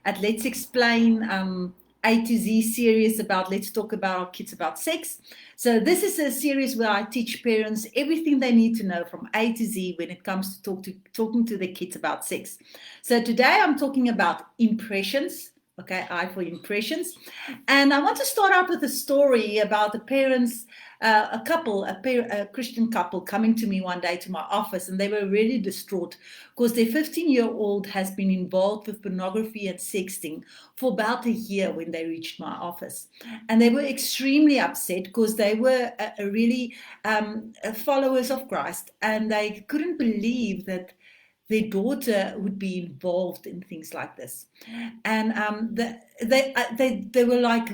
at Let's Explain A to Z series about Let's Talk About Our Kids About Sex. So this is a series where I teach parents everything they need to know from A to Z when it comes to talking to their kids about sex. So today I'm talking about impressions. Okay, I for impressions. And I want to start out with a story about the parents, a Christian couple coming to me one day to my office, and they were really distraught because their 15-year-old has been involved with pornography and sexting for about a year when they reached my office. And they were extremely upset because they were really followers of Christ, and they couldn't believe that their daughter would be involved in things like this. And they were like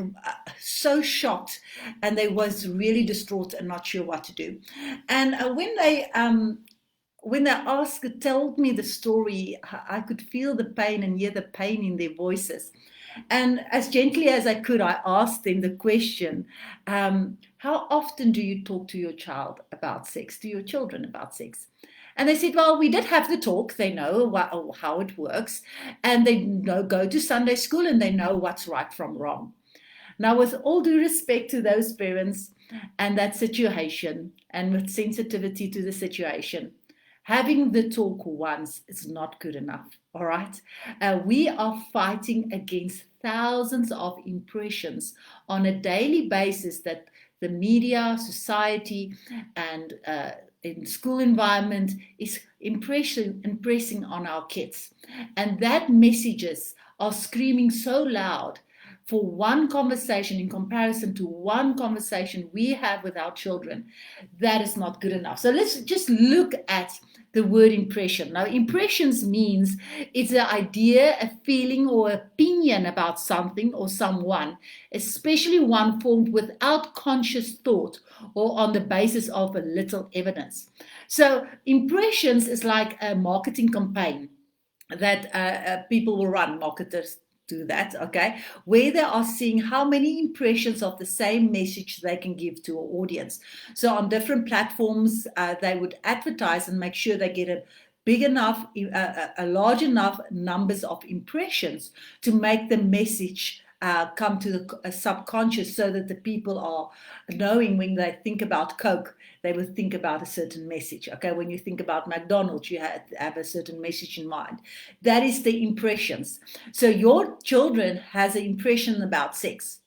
so shocked, and they was really distraught and not sure what to do. And when they asked, told me the story, I could feel the pain and hear the pain in their voices. And as gently as I could, I asked them the question, how often do you talk to your child about sex, to your children about sex? And they said, well, we did have the talk. They know how it works. And they go to Sunday school and they know what's right from wrong. Now, with all due respect to those parents and that situation, and with sensitivity to the situation, having the talk once is not good enough. All right. We are fighting against thousands of impressions on a daily basis that the media, society, and in school environment is impressing on our kids. And that messages are screaming so loud for one conversation in comparison to one conversation we have with our children, that is not good enough. So let's just look at the word impression. Now, impressions means it's an idea, a feeling, or opinion about something or someone, especially one formed without conscious thought or on the basis of a little evidence. So, impressions is like a marketing campaign that people will run, marketers do that, okay, where they are seeing how many impressions of the same message they can give to an audience. So on different platforms, they would advertise and make sure they get a big enough, a large enough numbers of impressions to make the message come to the subconscious, so that the people are knowing when they think about Coke, they will think about a certain message. Okay, when you think about McDonald's, you have a certain message in mind. That is the impressions. So your children has an impression about sex.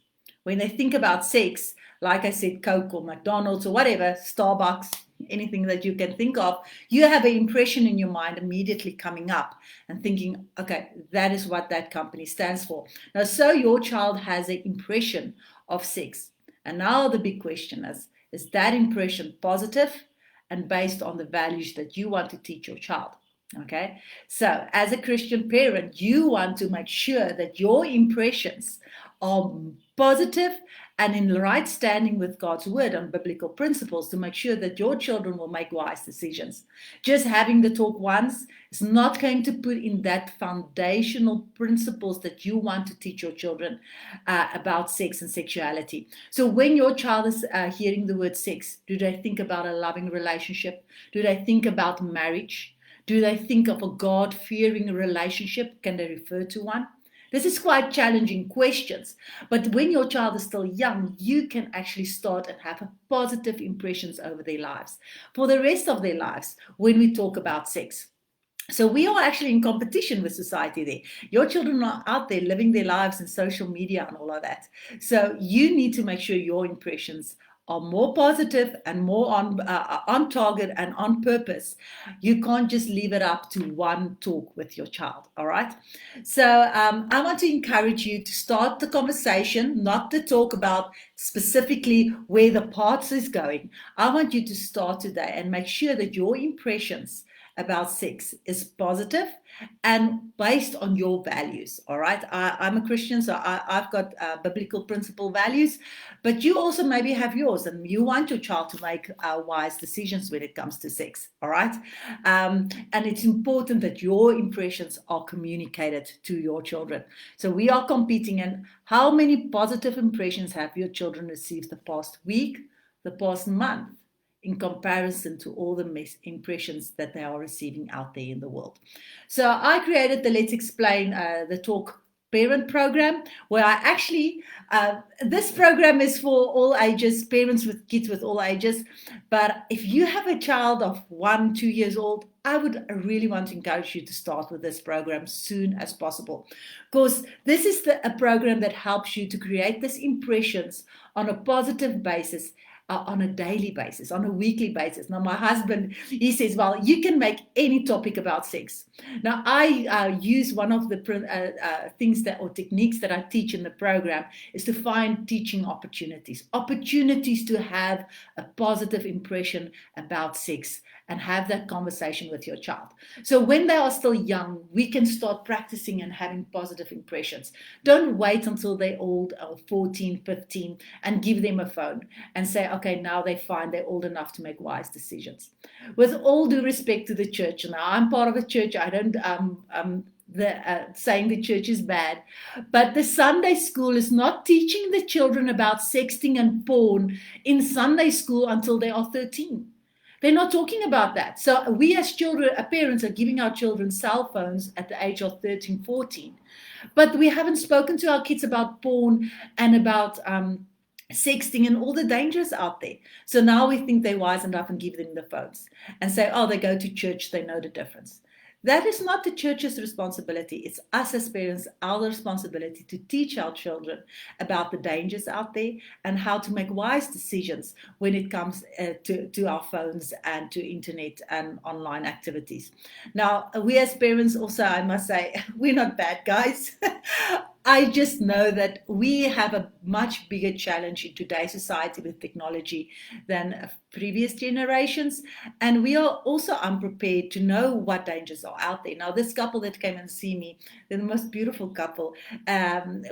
When they think about sex, like I said, Coke or McDonald's or whatever, Starbucks, anything that you can think of, you have an impression in your mind immediately coming up and thinking, okay, that is what that company stands for. Now, so your child has an impression of sex. And now the big question is that impression positive and based on the values that you want to teach your child? Okay, so as a Christian parent, you want to make sure that your impressions are positive and in right standing with God's word and biblical principles, to make sure that your children will make wise decisions. Just having the talk once is not going to put in that foundational principles that you want to teach your children about sex and sexuality. So when your child is hearing the word sex, do they think about a loving relationship? Do they think about marriage? Do they think of a God-fearing relationship? Can they refer to one? This is quite challenging questions, but when your child is still young, you can actually start and have positive impressions over their lives for the rest of their lives when we talk about sex. So we are actually in competition with society there. Your children are out there living their lives in social media and all of that. So you need to make sure your impressions are more positive and more on target and on purpose. You can't just leave it up to one talk with your child, all right? So I want to encourage you to start the conversation, not to talk about specifically where the parts is going. I want you to start today and make sure that your impressions about sex is positive and based on your values. All right, I'm a Christian, so I've got biblical principle values, but you also maybe have yours, and you want your child to make wise decisions when it comes to sex. All right, and it's important that your impressions are communicated to your children. So we are competing, and how many positive impressions have your children received the past week, the past month, in comparison to all the impressions that they are receiving out there in the world? So I created the Let's Explain the talk parent program where I actually, this program is for all ages, parents with kids with all ages. But if you have a child of 1-2 years old, I would really want to encourage you to start with this program soon as possible, because this is a program that helps you to create these impressions on a positive basis, on a daily basis, on a weekly basis. Now, my husband, he says, well, you can make any topic about sex. Now, I use one of the things that, or techniques that I teach in the program, is to find teaching opportunities to have a positive impression about sex and have that conversation with your child. So when they are still young, we can start practicing and having positive impressions. Don't wait until they're old, 14, 15, and give them a phone and say, okay, now they're old enough to make wise decisions. With all due respect to the church, now I'm part of a church, I don't saying the church is bad, but the Sunday school is not teaching the children about sexting and porn in Sunday school until they are 13. They're not talking about that. So we as children, parents are giving our children cell phones at the age of 13, 14. But we haven't spoken to our kids about porn and about sexting and all the dangers out there. So now we think they're wise enough and give them the phones and say, oh, they go to church, they know the difference. That is not the church's responsibility. It's us as parents, our responsibility to teach our children about the dangers out there and how to make wise decisions when it comes to our phones and to internet and online activities. Now, we as parents also, I must say, we're not bad guys. I just know that we have a much bigger challenge in today's society with technology than previous generations. And we are also unprepared to know what dangers are out there. Now, this couple that came and see me, they're the most beautiful couple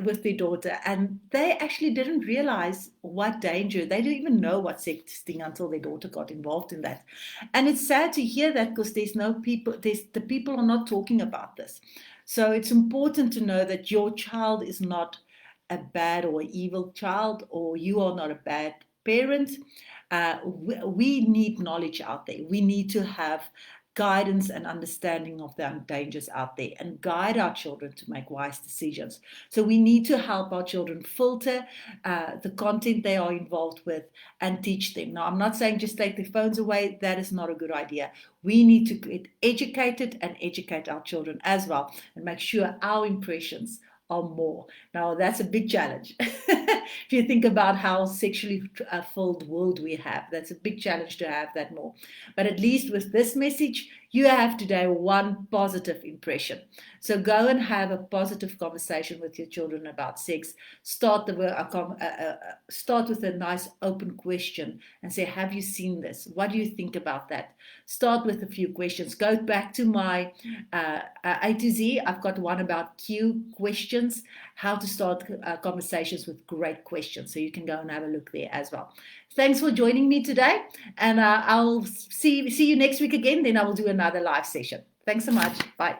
with their daughter. And they actually didn't realize what danger, they didn't even know what sexting until their daughter got involved in that. And it's sad to hear that because the people are not talking about this. So it's important to know that your child is not a bad or evil child, or you are not a bad parent. We need knowledge out there. We need to have guidance and understanding of the dangers out there and guide our children to make wise decisions. So we need to help our children filter the content they are involved with and teach them. Now, I'm not saying just take their phones away. That is not a good idea. We need to get educated and educate our children as well and make sure our impressions are more. Now, that's a big challenge. If you think about how sexually filled world we have, that's a big challenge to have that more. But at least with this message, you have today one positive impression. So go and have a positive conversation with your children about sex. Start with a nice open question and say, have you seen this? What do you think about that? Start with a few questions. Go back to my A to Z. I've got one about Q questions, how to start conversations with great questions. So you can go and have a look there as well. Thanks for joining me today. And I'll see you next week again. Then I will do another live session. Thanks so much. Bye.